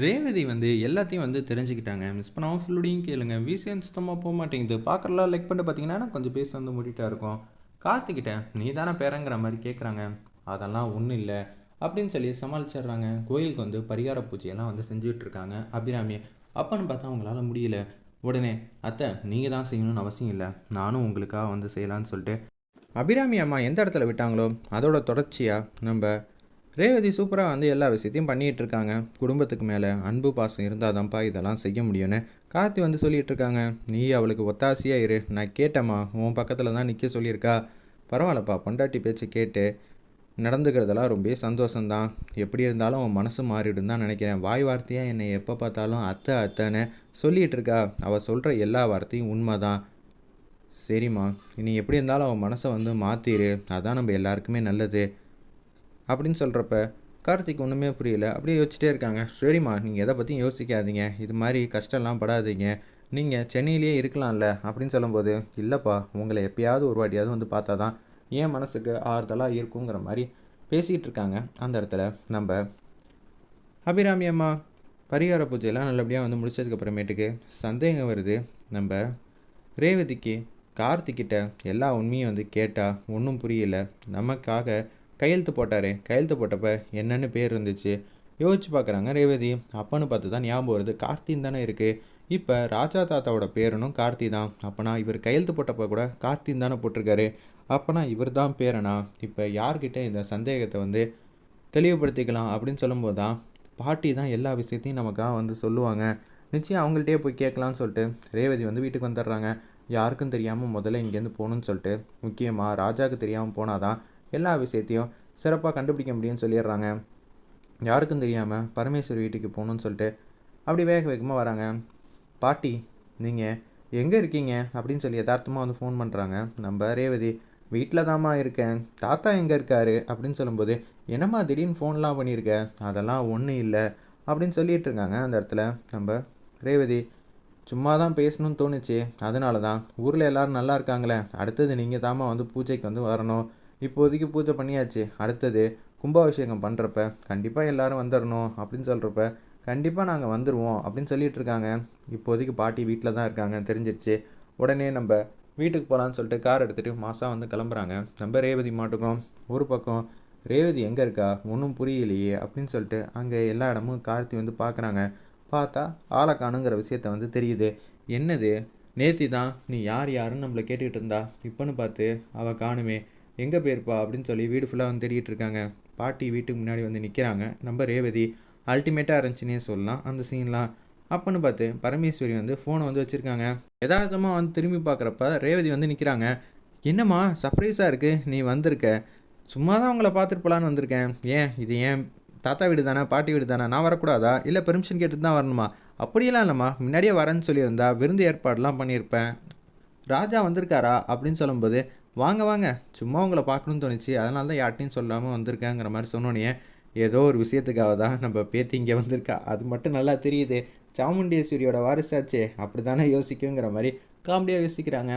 ரேவதி வந்து எல்லாத்தையும் வந்து தெரிஞ்சுக்கிட்டாங்க. மிஸ் பண்ணாம ஃபுல்லோடையும் கேளுங்க. விசிஎம் சுத்தமா போமாட்டேங்குது. பார்க்குறலாம் லைக் பண்ணிட்டு பார்த்தீங்கன்னா, கொஞ்சம் பேச வந்து மூடிட்டா இருக்கும். கார்த்திகிட்ட நீ தானே பேரங்கிற மாரி கேட்குறாங்க. அதெல்லாம் ஒண்ணும் இல்ல. அப்படின்னு சொல்லி சமாளிச்சிடுறாங்க. கோயிலுக்கு வந்து பரிகார பூஜையெல்லாம் வந்து செஞ்சுட்டு இருக்காங்க அபிராமி. அப்பன்னு பார்த்தா அவங்களால முடியல. உடனே அத்தை நீங்க தான் செய்யணும்னு அவசியம் இல்ல. நானும் உங்களுக்காக வந்து செய்யலான்னு சொல்லிட்டு அபிராமி அம்மா எந்த இடத்துல விட்டாங்களோ அதோட தொடர்ச்சியா நம்ம ரேவதி சூப்பராக வந்து எல்லா விஷயத்தையும் பண்ணிகிட்டு இருக்காங்க. குடும்பத்துக்கு மேலே அன்பு பாசம் இருந்தால் தான்ப்பா இதெல்லாம் செய்ய முடியும்னு கார்த்தி வந்து சொல்லிகிட்டு இருக்காங்க. நீ அவளுக்கு ஒத்தாசையாக இரு. நான் கேட்டேம்மா, உன் பக்கத்தில் தான் நிற்க சொல்லியிருக்கா. பரவாயில்லப்பா, பொண்டாட்டி பேச்சு கேட்டு நடந்துக்கிறதெல்லாம் ரொம்ப சந்தோஷம்தான். எப்படி இருந்தாலும் அவன் மனசு மாறிடும் தான் நினைக்கிறேன். வாய் வார்த்தையாக என்னை எப்போ பார்த்தாலும் அத்தை அத்தைன்னு சொல்லிகிட்டு இருக்கா. அவள் சொல்கிற எல்லா வார்த்தையும் உண்மை தான். சரிம்மா, நீ எப்படி இருந்தாலும் அவன் மனசை வந்து மாற்றிடு. அதான் நம்ம எல்லாருக்குமே நல்லது அப்படின்னு சொல்கிறப்ப கார்த்திக் ஒன்றுமே புரியல. அப்படியே யோசிச்சுட்டே இருக்காங்க. சரிம்மா, நீங்கள் எதை பற்றியும் யோசிக்காதீங்க. இது மாதிரி கஷ்டம்லாம் படாதீங்க. நீங்கள் சென்னையிலேயே இருக்கலாம்ல அப்படின்னு சொல்லும்போது, இல்லைப்பா, உங்களை எப்பயாவது ஒரு வாட்டியாவது வந்து பார்த்தா தான் என் மனசுக்கு ஆறுதலாக இருக்குங்கிற மாதிரி பேசிகிட்டு இருக்காங்க. அந்த இடத்துல நம்ம அபிராமி அம்மா பரிகார பூஜையெல்லாம் நல்லபடியாக வந்து முடிச்சதுக்கப்புறமேட்டுக்கு சந்தேகம் வருது. நம்ம ரேவதிக்கு கார்த்திக்கிட்ட எல்லா உண்மையும் வந்து கேட்டால் ஒன்றும் புரியல. நமக்காக கையெழுத்து போட்டார். கையெழுத்து போட்டப்போ என்னென்னு பேர் இருந்துச்சு யோசிச்சு பார்க்குறாங்க ரேவதி. அப்பன்னு பார்த்து தான் ஞாபகம் வருது, கார்த்தின்னு தானே இருக்குது. இப்போ ராஜா தாத்தாவோட பேரனும் கார்த்தி தான். அப்போனா இவர் கையெழுத்து போட்டப்போ கூட கார்த்தின்னு தானே போட்டிருக்காரு. அப்போனா இவர் தான் பேரனா? இப்போ யார்கிட்ட இந்த சந்தேகத்தை வந்து தெளிவுபடுத்திக்கலாம் அப்படின்னு சொல்லும்போது தான் பாட்டி தான் எல்லா விஷயத்தையும் நமக்காக வந்து சொல்லுவாங்க. நிச்சயம் அவங்கள்ட்டே போய் கேட்கலான்னு சொல்லிட்டு ரேவதி வந்து வீட்டுக்கு வந்துடுறாங்க. யாருக்கும் தெரியாமல் முதல்ல இங்கேருந்து போகணுன்னு சொல்லிட்டு, முக்கியமாக ராஜாவுக்கு தெரியாமல் போனாதான் எல்லா விஷயத்தையும் சிறப்பாக கண்டுபிடிக்க முடியும்னு சொல்லிடுறாங்க. யாருக்கும் தெரியாமல் பரமேஸ்வரி வீட்டுக்கு போகணுன்னு சொல்லிட்டு அப்படி வேக வேகமாக வராங்க. பாட்டி நீங்கள் எங்கே இருக்கீங்க அப்படின்னு சொல்லி யதார்த்தமாக வந்து ஃபோன் பண்ணுறாங்க. நம்ம ரேவதி வீட்டில் தாம்மா இருக்கேன். தாத்தா எங்கே இருக்காரு அப்படின்னு சொல்லும்போது, என்னம்மா திடீர்னு ஃபோன்லாம் பண்ணியிருக்க? அதெல்லாம் ஒன்றும் இல்லை அப்படின்னு சொல்லிட்டு இருக்காங்க. அந்த இடத்துல நம்ம ரேவதி, சும்மா தான் பேசணும்னு தோணுச்சு, அதனால தான். ஊரில் எல்லோரும் நல்லா இருக்காங்களே. அடுத்தது நீங்கள் தாம்மா வந்து பூஜைக்கு வந்து வரணும். இப்போதைக்கு பூஜை பண்ணியாச்சு. அடுத்தது கும்பாபிஷேகம் பண்ணுறப்ப கண்டிப்பாக எல்லோரும் வந்துடணும் அப்படின்னு சொல்கிறப்ப, கண்டிப்பாக நாங்கள் வந்துடுவோம் அப்படின்னு சொல்லிட்டு இருக்காங்க. இப்போதைக்கு பாட்டி வீட்டில் தான் இருக்காங்க தெரிஞ்சிருச்சு. உடனே நம்ம வீட்டுக்கு போகலான்னு சொல்லிட்டு கார் எடுத்துகிட்டு மாதம் வந்து கிளம்புறாங்க. நம்ம ரேவதி மாட்டுக்கும் ஒரு பக்கம் ரேவதி எங்கே இருக்கா ஒன்றும் புரியலையே அப்படின்னு சொல்லிட்டு அங்கே எல்லா இடமும் கார்த்தி வந்து பார்க்குறாங்க. பார்த்தா ஆளை காணுங்கிற விஷயத்த வந்து தெரியுது. என்னது, நேத்தி தான் நீ யார் யாருன்னு நம்மளை கேட்டுக்கிட்டு இருந்தா, இப்போன்னு பார்த்து அவள் காணுமே, எங்கே போயிருப்பா அப்படின்னு சொல்லி வீடு ஃபுல்லாக வந்து தேடிட்டு இருக்காங்க. பாட்டி வீட்டுக்கு முன்னாடி வந்து நிற்கிறாங்க. நம்ம ரேவதி அல்டிமேட்டாக இருந்துச்சுன்னே சொல்லலாம் அந்த சீன்லாம். அப்போன்னு பார்த்து பரமேஸ்வரி வந்து ஃபோனை வந்து வச்சுருக்காங்க. யதார்த்தமாக வந்து திரும்பி பார்க்குறப்ப ரேவதி வந்து நிற்கிறாங்க. என்னம்மா சர்ப்ரைஸாக இருக்குது, நீ வந்திருக்க. சும்மா தான் உங்களை பார்த்துட்டு போகலான்னு வந்திருக்கேன். ஏன் இது ஏன் தாத்தா வீடு தானே, பாட்டி வீடு தானே, நான் வரக்கூடாதா? இல்லை பெர்மிஷன் கேட்டுட்டு தான் வரணுமா? அப்படியெல்லாம் இல்லைம்மா, முன்னாடியே வரேன்னு சொல்லியிருந்தா விருந்து ஏற்பாடெலாம் பண்ணியிருப்பேன். ராஜா வந்திருக்காரா அப்படின்னு சொல்லும்போது, வாங்க வாங்க, சும்மா உங்களை பார்க்கணுன்னு தோணுச்சு, அதனால தான் யார்ட்டையும் சொல்லாமல் வந்திருக்கேங்கிற மாதிரி சொன்னோன்னே, ஏதோ ஒரு விஷயத்துக்காக தான் நம்ம பேத்தி இங்கே வந்திருக்கா, அது மட்டும் நல்லா தெரியுது. சாமுண்டேஸ்வரியோட வாரிசாச்சே, அப்படி தானே யோசிக்குங்கிற மாதிரி காமெடியாக யோசிக்கிறாங்க.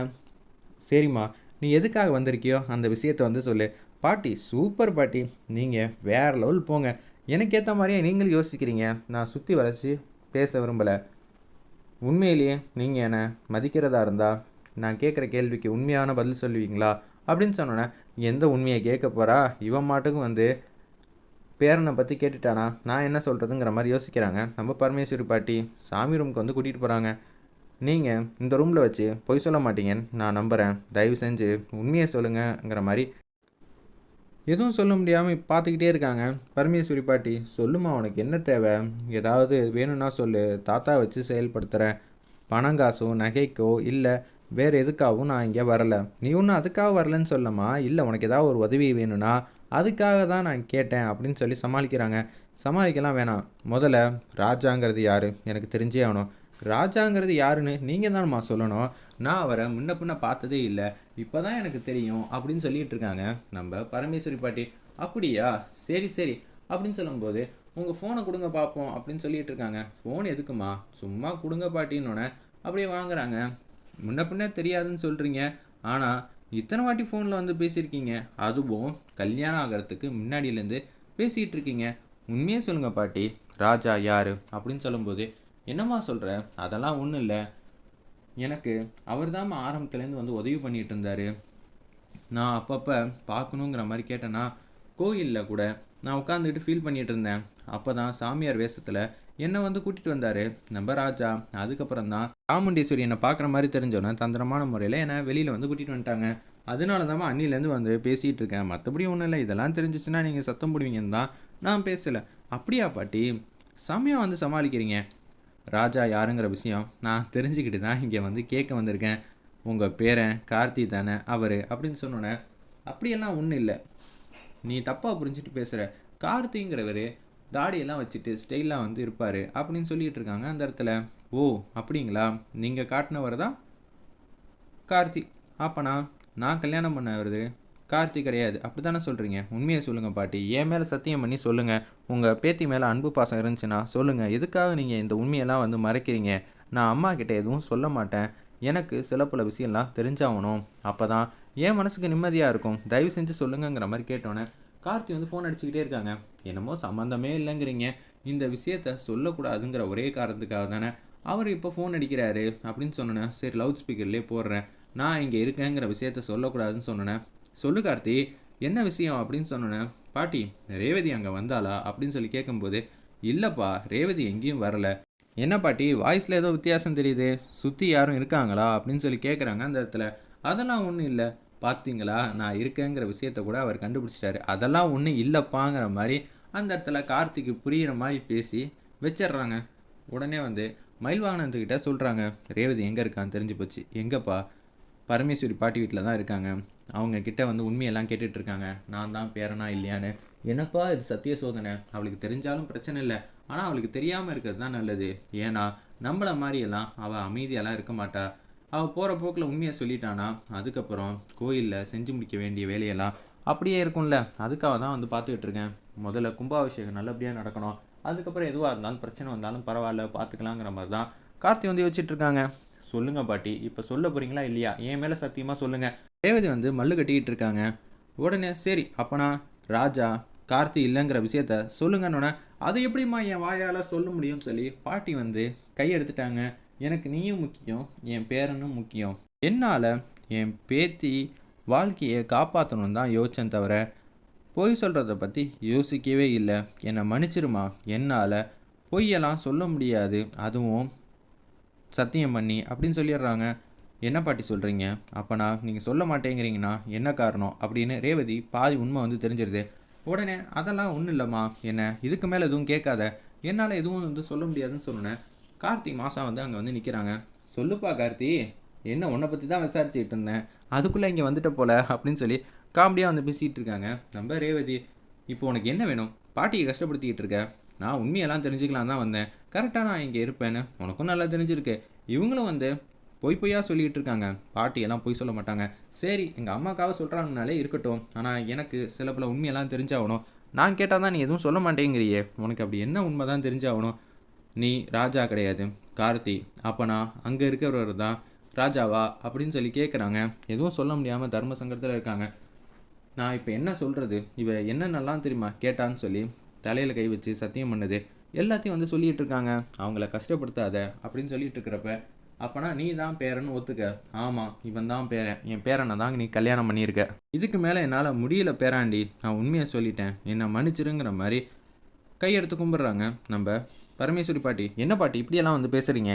சரிம்மா, நீ எதுக்காக வந்திருக்கியோ அந்த விஷயத்தை வந்து சொல்லு. பாட்டி சூப்பர் பாட்டி, நீங்கள் வேறு லெவல் போங்க. எனக்கு ஏற்ற மாதிரியே நீங்களும் யோசிக்கிறீங்க. நான் சுற்றி வளைச்சி பேச விரும்பலை. உண்மையிலேயே நீங்கள் என்னை மதிக்கிறதா இருந்தால் நான் கேட்குற கேள்விக்கு உண்மையான பதில் சொல்லுவீங்களா அப்படின்னு சொன்னோன்னே, எந்த உண்மையை கேட்க போகிறா இவன் மாட்டுக்கும் வந்து பேரனை பற்றி கேட்டுட்டானா, நான் என்ன சொல்கிறதுங்கிற மாதிரி யோசிக்கிறாங்க. நம்ம பரமேஸ்வரி பாட்டி சாமி ரூமுக்கு வந்து கூட்டிகிட்டு போகிறாங்க. நீங்கள் இந்த ரூமில் வச்சு பொய் சொல்ல மாட்டீங்கன்னு நான் நம்புகிறேன். தயவு செஞ்சு உண்மையை சொல்லுங்கங்கிற மாதிரி எதுவும் சொல்ல முடியாமல் பார்த்துக்கிட்டே இருக்காங்க. பரமேஸ்வரி பாட்டி, சொல்லுமா உனக்கு என்ன தேவை? ஏதாவது வேணும்னா சொல்லு, தாத்தா வச்சு செயல்படுத்துகிறேன். பணம் காசோ நகைக்கோ இல்லை வேறு எதுக்காகவும் நான் இங்கே வரலை. நீ ஒன்றும் அதுக்காக வரலன்னு சொல்லம்மா. இல்லை உனக்கு ஏதாவது ஒரு உதவி வேணும்னா அதுக்காக தான் நான் கேட்டேன் அப்படின்னு சொல்லி சமாளிக்கிறாங்க. சமாளிக்கலாம் வேணாம், முதல்ல ராஜாங்கிறது யார் எனக்கு தெரிஞ்சே ஆகணும். ராஜாங்கிறது யாருன்னு நீங்கள் தானம்மா சொல்லணும். நான் அவரை முன்ன பின்ன பார்த்ததே இல்லை, இப்போ தான் எனக்கு தெரியும் அப்படின்னு சொல்லிட்டு இருக்காங்க நம்ம பரமேஸ்வரி பாட்டி. அப்படியா, சரி சரி அப்படின்னு சொல்லும்போது, உங்கள் ஃபோனை கொடுங்க பார்ப்போம் அப்படின்னு சொல்லிட்டு இருக்காங்க. ஃபோன் எதுக்குமா, சும்மா கொடுங்க பாட்டின்னொன்னே அப்படியே வாங்குறாங்க. முன்ன பின்ன தெரியாதுன்னு சொல்கிறீங்க, ஆனால் இத்தனை வாட்டி ஃபோனில் வந்து பேசியிருக்கீங்க, அதுவும் கல்யாணம் ஆகிறதுக்கு முன்னாடியிலேருந்து பேசிகிட்டு இருக்கீங்க. உண்மையே சொல்லுங்க பாட்டி. ராஜா யாரு? அப்படின்னு சொல்லும்போது, என்னம்மா சொல்ற? அதெல்லாம் ஒண்ணும் இல்ல. எனக்கு அவர் தாம்மா ஆரம்பத்துலேருந்து வந்து உதவி பண்ணிட்டு இருந்தாரு. நான் அப்பப்ப பார்க்கணுங்கிற மாரி கேட்டேனா, கோயில்ல கூட நான் உட்காந்துக்கிட்டு ஃபீல் பண்ணிட்டு இருந்தேன். அப்பதான் சாமியார் வேஷத்துல என்ன வந்து கூட்டிட்டு வந்தாரு நம்ம ராஜா. அதுக்கப்புறம் தான் சாமுண்டீஸ்வரி என்ன பார்க்குற மாரி தெரிஞ்சோனே, தந்திரமான முறையில என்ன வெளியில வந்து கூட்டிட்டு வந்துட்டாங்க. அதனால தாம்மா அன்னிலேருந்து வந்து பேசிட்டு இருக்கேன். மத்தபடி ஒண்ணும் இல்ல. இதெல்லாம் தெரிஞ்சுச்சுன்னா நீங்க சத்தம் போடுவீங்கன்னு தான் நான் பேசல. அப்படியா பாட்டி? செம்மையா வந்து சமாளிக்கிறீங்க. ராஜா யாருங்கிற விஷயம் நான் தெரிஞ்சுக்கிட்டு தான் இங்க வந்து கேட்க வந்திருக்கேன். உங்க பேரன் கார்த்தி தானே அவரு அப்படின்னு சொன்னோனே, அப்படியெல்லாம் ஒண்ணும் இல்ல. நீ தப்பா புரிஞ்சுட்டு பேசுற. கார்த்திங்கிறவரு தாடியெல்லாம் வச்சுட்டு ஸ்டைலா வந்து இருப்பாரு அப்படின்னு சொல்லிட்டு இருக்காங்க அந்த இடத்துல. ஓ! அப்படிங்களா? நீங்க காட்டுனவர் தான் கார்த்தி. அப்பனா நான் கல்யாணம் பண்ணவரு கார்த்தி கிடையாது. அப்படித்தானே சொல்றீங்க? உண்மைய சொல்லுங்க பாட்டி. என் மேல சத்தியம் பண்ணி சொல்லுங்க. உங்க பேத்தி மேல அன்பு பாசம் இருந்துச்சுன்னா சொல்லுங்க. எதுக்காக நீங்க இந்த உண்மையெல்லாம் வந்து மறைக்கிறீங்க? நான் அம்மா கிட்ட எதுவும் சொல்ல மாட்டேன். எனக்கு சில பல விஷயம்லாம் தெரிஞ்சாகணும். அப்பதான் என் மனசுக்கு நிம்மதியா இருக்கும். தயவு செஞ்சு சொல்லுங்கங்கிற மாரி கேட்டோனே, கார்த்தி வந்து ஃபோன் அடிச்சுக்கிட்டே இருக்காங்க. என்னமோ சம்மந்தமே இல்லைங்கிறீங்க. இந்த விஷயத்த சொல்லக்கூடாதுங்கிற ஒரே காரணத்துக்காக தானே அவரு இப்போ ஃபோன் அடிக்கிறாரு அப்படின்னு சொன்னோனே, சரி லவுட் ஸ்பீக்கர்லயே போடுறேன். நான் இங்க இருக்கேங்கிற விஷயத்த சொல்லக்கூடாதுன்னு சொன்னோனே, சொல்லு கார்த்தி, என்ன விஷயம் அப்படின்னு சொன்னோனே, பாட்டி ரேவதி அங்க வந்தாளா அப்படின்னு சொல்லி கேட்கும்போது, இல்லப்பா ரேவதி எங்கேயும் வரல. என்ன பாட்டி வாய்ஸ்ல ஏதோ வித்தியாசம் தெரியுது. சுத்தி யாரும் இருக்காங்களா அப்படின்னு சொல்லி கேட்குறாங்க அந்த இடத்துல. அதெல்லாம் ஒன்றும் இல்லை. பார்த்தீங்களா நான் இருக்கேங்கிற விஷயத்த கூட அவர் கண்டுபிடிச்சிட்டாரு. அதெல்லாம் ஒன்றும் இல்லப்பாங்கிற மாதிரி அந்த இடத்துல கார்த்திக்கு புரியிற மாதிரி பேசி வச்சிடுறாங்க. உடனே வந்து மயில்வாகனத்துக்கிட்ட சொல்கிறாங்க, ரேவதி எங்கே இருக்கான்னு தெரிஞ்சு போச்சு. எங்கப்பா? பரமேஸ்வரி பாட்டி வீட்டில் தான் இருக்காங்க. அவங்க கிட்ட வந்து உண்மையெல்லாம் கேட்டுட்டு இருக்காங்க. நான் தான் பேரனா இல்லையான்னு. என்னப்பா இது சத்திய சோதனை. அவளுக்கு தெரிஞ்சாலும் பிரச்சனை இல்லை. ஆனால் அவளுக்கு தெரியாமல் இருக்கிறது தான் நல்லது. ஏன்னா நம்மள மாதிரியெல்லாம் அவள் அமைதியெல்லாம் இருக்க மாட்டா. அவள் போகிற போக்கில் உண்மையை சொல்லிட்டானா அதுக்கப்புறம் கோயிலில் செஞ்சு முடிக்க வேண்டிய வேலையெல்லாம் அப்படியே இருக்கும்ல. அதுக்காக தான் வந்து பார்த்துக்கிட்டு இருக்கேன். முதல்ல கும்பாபிஷேகம் நல்லபடியாக நடக்கணும். அதுக்கப்புறம் எதுவாக இருந்தாலும் பிரச்சனை வந்தாலும் பரவாயில்ல பார்த்துக்கலாங்கிற மாதிரி தான் கார்த்தி வந்து யோசிச்சுட்டு இருக்காங்க. சொல்லுங்க பாட்டி. இப்போ சொல்ல போறீங்களா இல்லையா? என் மேலே சத்தியமாக சொல்லுங்க. ரேவதி வந்து மல்லு கட்டிக்கிட்டு இருக்காங்க. உடனே சரி அப்பனா ராஜா கார்த்தி இல்லைங்கிற விஷயத்த சொல்லுங்கன்னொன்னே, அது எப்படிம்மா என் வாயால் சொல்ல முடியும்னு சொல்லி பாட்டி வந்து கையெடுத்துட்டாங்க. எனக்கு நீயும் முக்கியம், என் பேரனும் முக்கியம். என்னால் என் பேத்தி வாழ்க்கையை காப்பாற்றணும்னு தான் யோசிச்சேன் தவிர பொய் சொல்கிறத பற்றி யோசிக்கவே இல்லை. என்னை மன்னிச்சிருமா. என்னால் பொய்யெல்லாம் சொல்ல முடியாது. அதுவும் சத்தியம் பண்ணி அப்படின்னு சொல்லிடுறாங்க. என்ன பாட்டி சொல்கிறீங்க? அப்போனா நீங்கள் சொல்ல மாட்டேங்கிறீங்கன்னா என்ன காரணம் அப்படின்னு ரேவதி பாதி உண்மை வந்து தெரிஞ்சிருது. உடனே அதெல்லாம் ஒன்றும் இல்லைம்மா, என்ன இதுக்கு மேலே எதுவும் கேட்காத. என்னால் எதுவும் வந்து சொல்ல முடியாதுன்னு சொன்னேன். கார்த்திக் மாசா வந்து அங்கே வந்து நிற்கிறாங்க. சொல்லுப்பா கார்த்தி, என்ன உன்னை பற்றி தான் விசாரிச்சுட்டு இருந்தேன், அதுக்குள்ளே இங்கே வந்துட்ட போல அப்படின்னு சொல்லி காமெடியாக வந்து பேசிகிட்டு இருக்காங்க நம்ம ரேவதி. இப்போ உனக்கு என்ன வேணும்? பாட்டியை கஷ்டப்படுத்திக்கிட்டு இருக்க. நான் உண்மையெல்லாம் தெரிஞ்சுக்கலாம் தான் வந்தேன். கரெக்டாக நான் இங்கே இருப்பேன்னு உனக்கும் நல்லா தெரிஞ்சிருக்கு. இவங்களும் வந்து பொய் பொய்யா சொல்லிகிட்டு இருக்காங்க. பாட்டியெல்லாம் பொய் சொல்ல மாட்டாங்க. சரி எங்கள் அம்மாக்காக சொல்கிறாங்கனாலே இருக்கட்டும். ஆனால் எனக்கு சில பல உண்மையெல்லாம் தெரிஞ்சாகணும். நான் கேட்டால் தான் நீ எதுவும் சொல்ல மாட்டேங்கிறியே. உனக்கு அப்படி என்ன உண்மை தான் தெரிஞ்சாகணும்? நீ ராஜா கிடையாது, கார்த்தி. அப்போனா அங்கே இருக்கிறவர் தான் ராஜாவா அப்படின்னு சொல்லி கேட்குறாங்க. எதுவும் சொல்ல முடியாமல் தர்ம சங்கடத்தில் இருக்காங்க. நான் இப்போ என்ன சொல்கிறது? இவ என்னென்னலாம் தெரியுமா கேட்டான்னு சொல்லி தலையில் கை வச்சு சத்தியம் பண்ணது எல்லாத்தையும் வந்து சொல்லிகிட்டு இருக்காங்க. அவங்கள கஷ்டப்படுத்தாத அப்படின்னு சொல்லிட்டு இருக்கிறப்ப, அப்போனா நீ தான் பேரன்னு ஒத்துக்க. ஆமாம் இவன் தான் பேரன். என் பேரனை தான் நீ கல்யாணம் பண்ணியிருக்க. இதுக்கு மேலே என்னால் முடியல பேராண்டி. நான் உண்மையை சொல்லிட்டேன். என்னை மன்னிச்சிருங்கிற மாதிரி கையெடுத்து கும்பிட்றாங்க நம்ம பரமேஸ்வரி பாட்டி. என்ன பாட்டி இப்படியெல்லாம் வந்து பேசுகிறீங்க?